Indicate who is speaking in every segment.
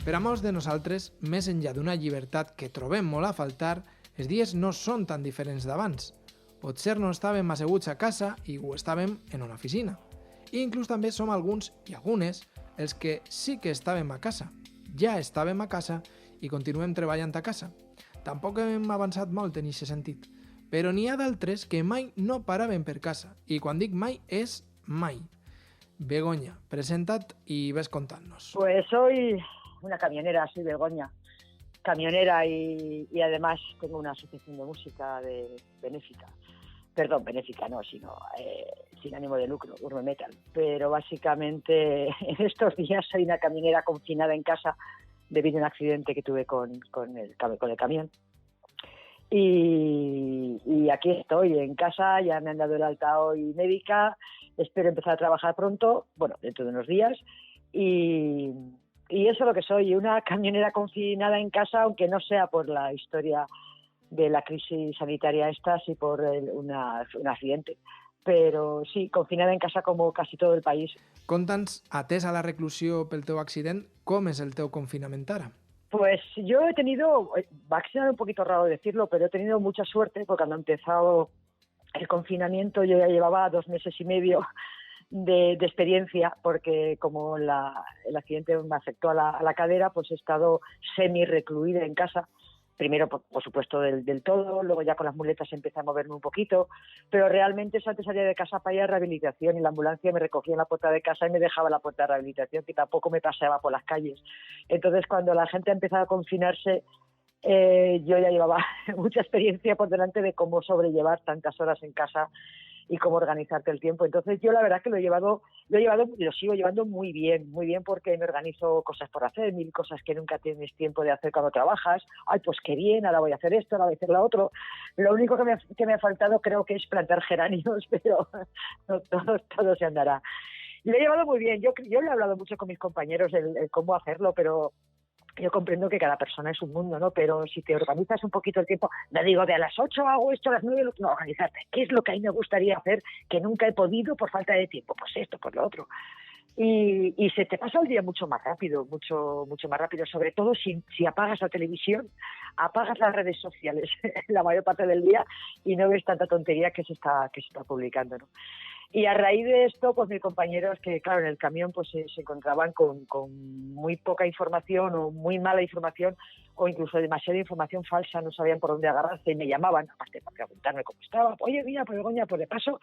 Speaker 1: Per a molts de nosaltres, més enllà d'una llibertat que trobem molt a faltar, els dies no són tan diferents d'abans. Potser no estàvem asseguts a casa i ho estàvem en una oficina. I inclús també som alguns i algunes els que sí que estàvem a casa. Ja estàvem a casa i continuem treballant a casa. Tampoc hem avançat molt en aquest sentit. Però n'hi ha d'altres que mai no paraven per casa. I quan dic mai, és mai. Begoña, presenta't i ves contant-nos.
Speaker 2: Pues soy una camionera, soy Begoña. Camionera y además tengo una asociación de música benéfica. Perdón, benéfica no, sino sin ánimo de lucro, Urbe Metal. Pero básicamente en estos días soy una camionera confinada en casa debido a un accidente que tuve con el camión. Y aquí estoy en casa, ya me han dado el alta hoy médica, espero empezar a trabajar pronto, bueno, dentro de unos días, y eso es lo que soy, una camionera confinada en casa, aunque no sea por la historia de la crisis sanitaria esta, sí por un accidente. Però sí, confinada en casa com quasi tot el país.
Speaker 1: Conta'ns, atès a la reclusió pel teu accident, com és el teu confinament ara?
Speaker 2: Pues yo he tenido, va a ser un poquito raro decirlo, pero he tenido mucha suerte porque cuando ha empezado el confinamiento yo ya llevaba 2 meses y medio de experiencia, porque como el accidente me afectó a la cadera, pues he estado semi-recluida en casa. Primero, por supuesto, del todo, luego ya con las muletas empecé a moverme un poquito, pero realmente antes salía de casa para ir a rehabilitación y la ambulancia me recogía en la puerta de casa y me dejaba en la puerta de rehabilitación, que tampoco me paseaba por las calles. Entonces, cuando la gente ha empezado a confinarse, yo ya llevaba mucha experiencia por delante de cómo sobrellevar tantas horas en casa y cómo organizarte el tiempo. Entonces yo la verdad que lo sigo llevando muy bien porque me organizo cosas por hacer, 1000 cosas que nunca tienes tiempo de hacer cuando trabajas. Ay, pues qué bien, ahora voy a hacer esto, ahora voy a hacer lo otro. Lo único que me ha faltado creo que es plantar geranios, pero no, todo se andará. Y lo he llevado muy bien. Yo le he hablado mucho con mis compañeros el cómo hacerlo, pero yo comprendo que cada persona es un mundo, ¿no? Pero si te organizas un poquito el tiempo, no digo de a las 8 hago esto, a las 9, no, organizarte. ¿Qué es lo que a mí me gustaría hacer que nunca he podido por falta de tiempo? Pues esto, pues lo otro. Y se te pasa el día mucho más rápido, mucho más rápido, sobre todo si apagas la televisión, apagas las redes sociales la mayor parte del día y no ves tanta tontería que se está publicando, ¿no? Y a raíz de esto, pues mis compañeros que, claro, en el camión pues se encontraban con muy poca información o muy mala información o incluso demasiada información falsa, no sabían por dónde agarrarse y me llamaban, aparte para preguntarme cómo estaba. Oye, mira, pues Begoña, pues de paso,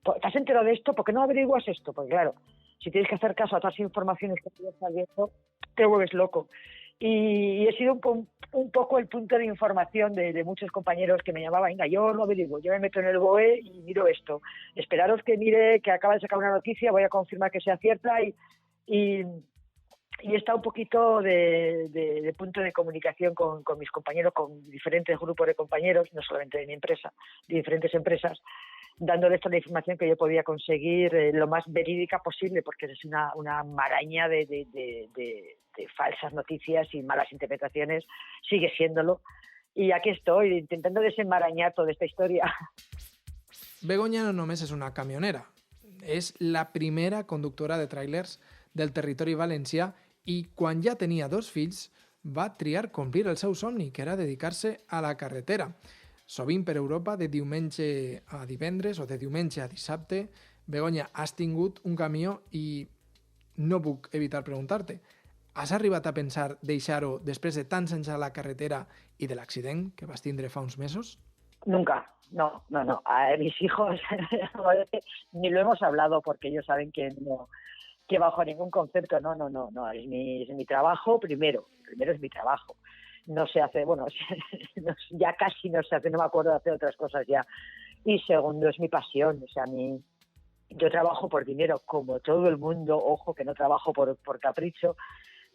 Speaker 2: ¿te has enterado de esto? ¿Por qué no averiguas esto? Porque claro, si tienes que hacer caso a todas las informaciones que tú estás viendo, te vuelves loco. Y he sido un poco el punto de información de muchos compañeros que me llamaban, venga, yo lo averiguo, yo me meto en el BOE y miro esto. Esperaros que mire que acaba de sacar una noticia, voy a confirmar que sea cierta y está un poquito de punto de comunicación con mis compañeros, con diferentes grupos de compañeros, no solamente de mi empresa, de diferentes empresas, dándoles toda la información que yo podía conseguir lo más verídica posible, porque es una maraña de falsas noticias y malas interpretaciones, sigue siéndolo. Y aquí estoy, intentando desenmarañar toda esta historia.
Speaker 1: Begoña no només és una camionera, és la primera conductora de tràilers del territori valencià i quan ja tenia 2 fills va triar complir el seu somni, que era dedicar-se a la carretera. Sovint per Europa, de diumenge a divendres o de diumenge a dissabte. Begoña, has tingut un camió i no puc evitar preguntar-te, has arribat a pensar deixar-ho després de tants anys a la carretera i de l'accident que vas tindre fa uns mesos?
Speaker 2: Nunca, no. A mis hijos ni lo hemos hablado porque ellos saben que no, que bajo ningún concepto, no, es mi trabajo primero es mi trabajo. No se hace, bueno, ya casi no se hace, no me acuerdo de hacer otras cosas ya. Y segundo, es mi pasión, o sea, yo trabajo por dinero, como todo el mundo, ojo, que no trabajo por capricho,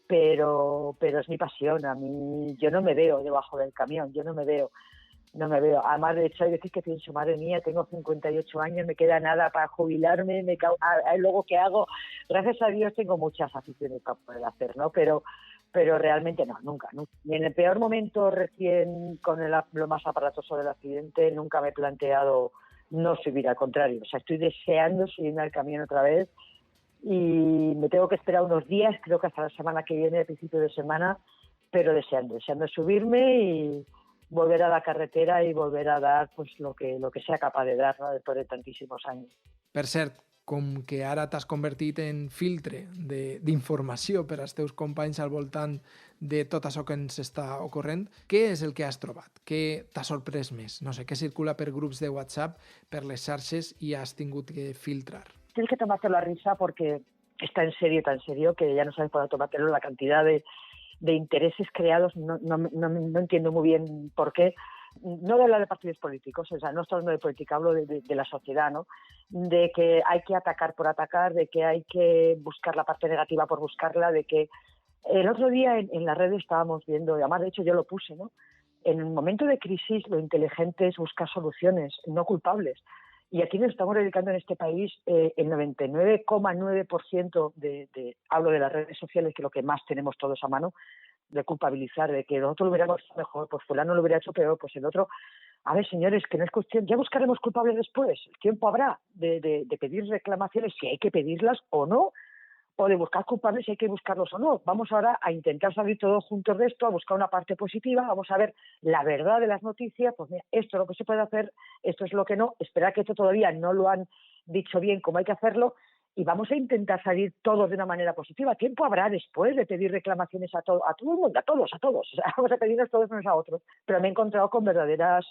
Speaker 2: pero es mi pasión. A mí, yo no me veo debajo del camión, yo no me veo. Además, de hecho, hay veces que pienso, madre mía, tengo 58 años, me queda nada para jubilarme, luego ¿qué hago? Gracias a Dios tengo muchas aficiones para poder hacer, ¿no? Pero realmente no, nunca. Ni en el peor momento, recién con lo más aparatoso del accidente, nunca me he planteado no subir, al contrario. O sea, estoy deseando subirme al camión otra vez y me tengo que esperar unos días, creo que hasta la semana que viene, a principio de semana, pero deseando subirme y volver a la carretera y volver a dar pues lo que sea capaz de dar, ¿no? Después de tantísimos años.
Speaker 1: Per cert, com que ara t'has convertit en filtre d'informació per als teus companys al voltant de tot això que ens està ocorrent, què és el que has trobat? Què t'ha sorprès més? No sé, què circula per grups de WhatsApp, per les xarxes i has tingut que filtrar?
Speaker 2: Tienes que tomarte la risa porque está en serio, tan serio, que ya no sabes por dónde tomártelo. La cantidad de intereses creados, no entiendo muy bien por qué. No de hablar de partidos políticos, o sea, no estoy hablando de política, hablo de la sociedad, ¿no? De que hay que atacar por atacar, de que hay que buscar la parte negativa por buscarla, de que el otro día en las redes estábamos viendo, y además de hecho yo lo puse, ¿no? En un momento de crisis lo inteligente es buscar soluciones, no culpables. Y aquí nos estamos dedicando en este país el 99,9% hablo de las redes sociales, que es lo que más tenemos todos a mano, de culpabilizar, de que nosotros lo hubiéramos hecho mejor, pues fulano lo hubiera hecho peor, pues el otro. A ver, señores, que no es cuestión, ya buscaremos culpables después, el tiempo habrá de pedir reclamaciones, si hay que pedirlas o no, o de buscar culpables si hay que buscarlos o no. Vamos ahora a intentar salir todos juntos de esto, a buscar una parte positiva, vamos a ver la verdad de las noticias, pues mira, esto es lo que se puede hacer, esto es lo que no, esperar que esto todavía no lo han dicho bien como hay que hacerlo, y vamos a intentar salir todos de una manera positiva. Tiempo habrá después de pedir reclamaciones a todo el mundo, a todos. O sea, vamos a pedirnos todos unos a otros. Pero me he encontrado con verdaderas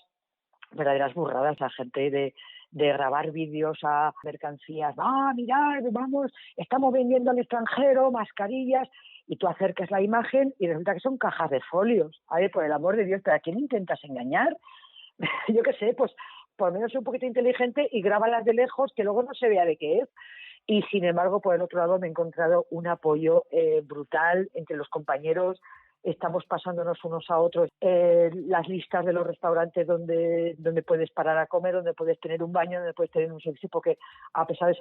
Speaker 2: burradas, a gente de grabar vídeos a mercancías. Mirad, vamos, estamos vendiendo al extranjero mascarillas, y tú acercas la imagen y resulta que son cajas de folios. A ver, por el amor de Dios, ¿pero a quién intentas engañar? Yo qué sé, pues por lo menos soy un poquito inteligente y grábalas de lejos, que luego no se vea de qué es. Y sin embargo, por el otro lado, me he encontrado un apoyo brutal entre los compañeros. Estamos pasándonos unos a otros las listas de los restaurantes donde puedes parar a comer, donde puedes tener un baño, donde puedes tener un servicio, porque a pesar de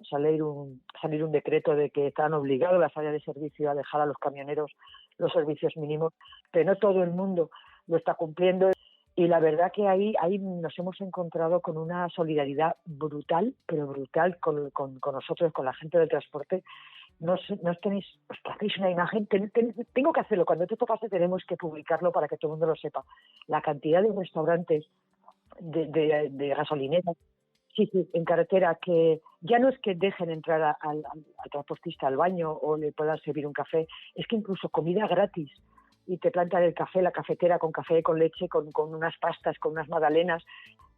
Speaker 2: salir un decreto de que están obligados las áreas de servicio a dejar a los camioneros los servicios mínimos, pero no todo el mundo lo está cumpliendo. Y la verdad que ahí nos hemos encontrado con una solidaridad brutal, pero brutal con nosotros, con la gente del transporte. No tenéis, os hacéis una imagen, tengo que hacerlo, cuando esto pase tenemos que publicarlo para que todo el mundo lo sepa. La cantidad de restaurantes, de gasolineras, sí, en carretera, que ya no es que dejen entrar al transportista al baño o le puedan servir un café, es que incluso comida gratis. Y te plantan el café, la cafetera con café, con leche, con unas pastas, con unas magdalenas,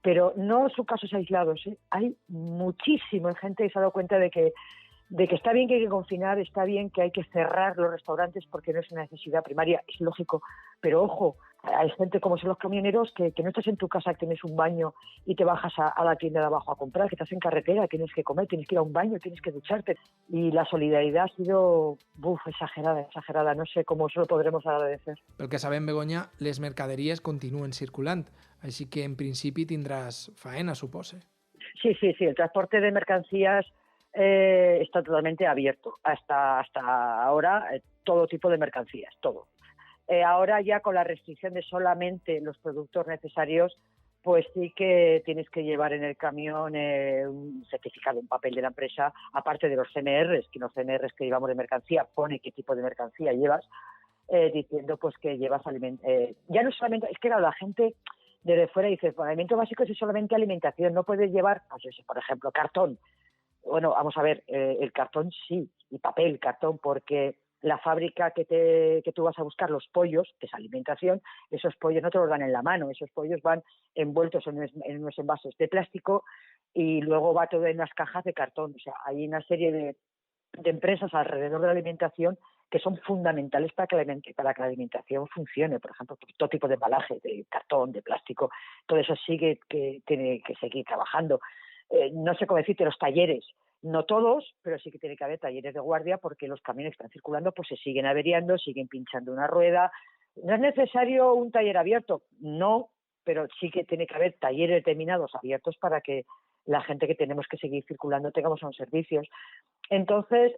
Speaker 2: pero no son casos aislados, ¿eh? Hay muchísima gente que se ha dado cuenta de que está bien que hay que confinar, está bien que hay que cerrar los restaurantes porque no es una necesidad primaria, es lógico, pero ojo, hay gente como son los camioneros que no estás en tu casa, que tienes un baño y te bajas a la tienda de abajo a comprar, que estás en carretera, tienes que comer, tienes que ir a un baño, tienes que ducharte. Y la solidaridad ha sido exagerada, no sé cómo se lo podremos agradecer.
Speaker 1: Pel que sabem, Begoña, les mercaderies continuen circulant, així que en principi tindràs faena, supose.
Speaker 2: Sí, el transporte de mercancías está totalmente abierto. Hasta ahora, todo tipo de mercancías, todo. Ahora ya con la restricción de solamente los productos necesarios, pues sí que tienes que llevar en el camión un certificado, un papel de la empresa, aparte de los CMRs, que los CMRs que llevamos de mercancía pone qué tipo de mercancía llevas, diciendo pues que llevas alimento. Ya no solamente, es que claro, la gente desde fuera dice, pues, alimento básico es solamente alimentación, no puedes llevar, pues, por ejemplo, cartón. Bueno, vamos a ver, el cartón sí, y papel, cartón, porque la fábrica que tú vas a buscar, los pollos, que es alimentación, esos pollos no te los dan en la mano, esos pollos van envueltos en unos envases de plástico y luego va todo en unas cajas de cartón. O sea, hay una serie de empresas alrededor de la alimentación que son fundamentales para que la alimentación funcione. Por ejemplo, todo tipo de embalaje, de cartón, de plástico, todo eso sigue que tiene que seguir trabajando. No sé cómo decirte, los talleres, no todos, pero sí que tiene que haber talleres de guardia porque los camiones que están circulando pues se siguen averiando, siguen pinchando una rueda. ¿No es necesario un taller abierto? No, pero sí que tiene que haber talleres determinados abiertos para que la gente que tenemos que seguir circulando tengamos unos servicios. Entonces,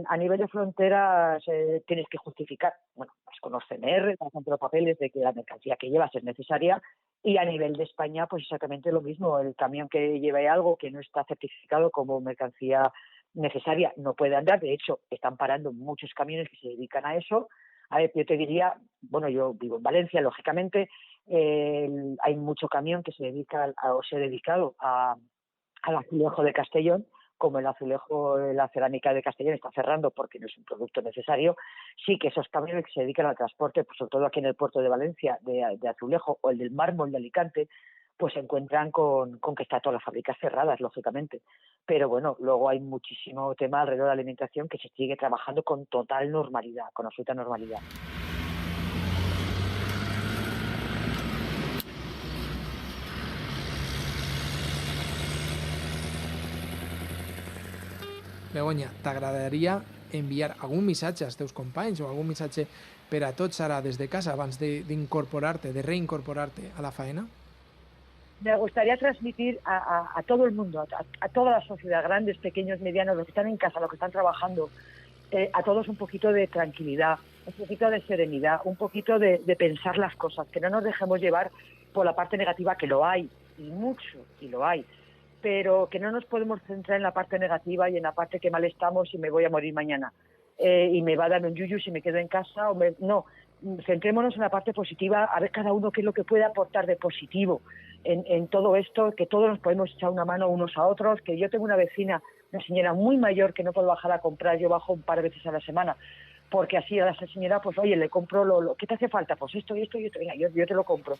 Speaker 2: a nivel de fronteras tienes que justificar, bueno, pues con los CMR, con los papeles de que la mercancía que llevas es necesaria, y a nivel de España, pues exactamente lo mismo. El camión que lleve algo que no está certificado como mercancía necesaria no puede andar. De hecho, están parando muchos camiones que se dedican a eso. A ver, yo te diría, bueno, yo vivo en Valencia, lógicamente, hay mucho camión que se dedica o se ha dedicado al azulejo de Castellón. Como el azulejo, la cerámica de Castellón está cerrando porque no es un producto necesario, sí que esos camiones que se dedican al transporte, pues sobre todo aquí en el puerto de Valencia, de azulejo, o el del mármol de Alicante, pues se encuentran con que está todas las fábricas cerradas, lógicamente. Pero bueno, luego hay muchísimo tema alrededor de la alimentación que se sigue trabajando con total normalidad, con absoluta normalidad.
Speaker 1: Begoña, t'agradaria enviar algun missatge als teus companys o algun missatge per a tots ara des de casa abans d'incorporar-te, de reincorporar-te a la faena?
Speaker 2: Me gustaría transmitir a todo el mundo, a toda la sociedad, grandes, pequeños, medianos, los que están en casa, los que están trabajando, a todos un poquito de tranquilidad, un poquito de serenidad, un poquito de pensar las cosas, que no nos dejemos llevar por la parte negativa, que lo hay, y mucho, y lo hay, pero que no nos podemos centrar en la parte negativa y en la parte que mal estamos y me voy a morir mañana, y me va a dar un yuyu si me quedo en casa. No, centrémonos en la parte positiva, a ver cada uno qué es lo que puede aportar de positivo en todo esto, que todos nos podemos echar una mano unos a otros, que yo tengo una vecina, una señora muy mayor que no puedo bajar a comprar, yo bajo un par de veces a la semana, porque así a esa señora, pues oye, le compro ¿qué te hace falta? Pues esto y esto y esto, venga, yo te lo compro.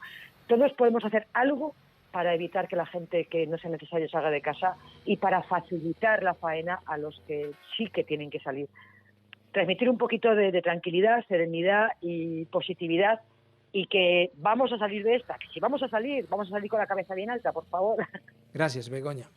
Speaker 2: Todos podemos hacer algo para evitar que la gente que no sea necesario salga de casa y para facilitar la faena a los que sí que tienen que salir. Transmitir un poquito de tranquilidad, serenidad y positividad, y que vamos a salir de esta, que si vamos a salir con la cabeza bien alta, por favor.
Speaker 1: Gràcies, Begoña.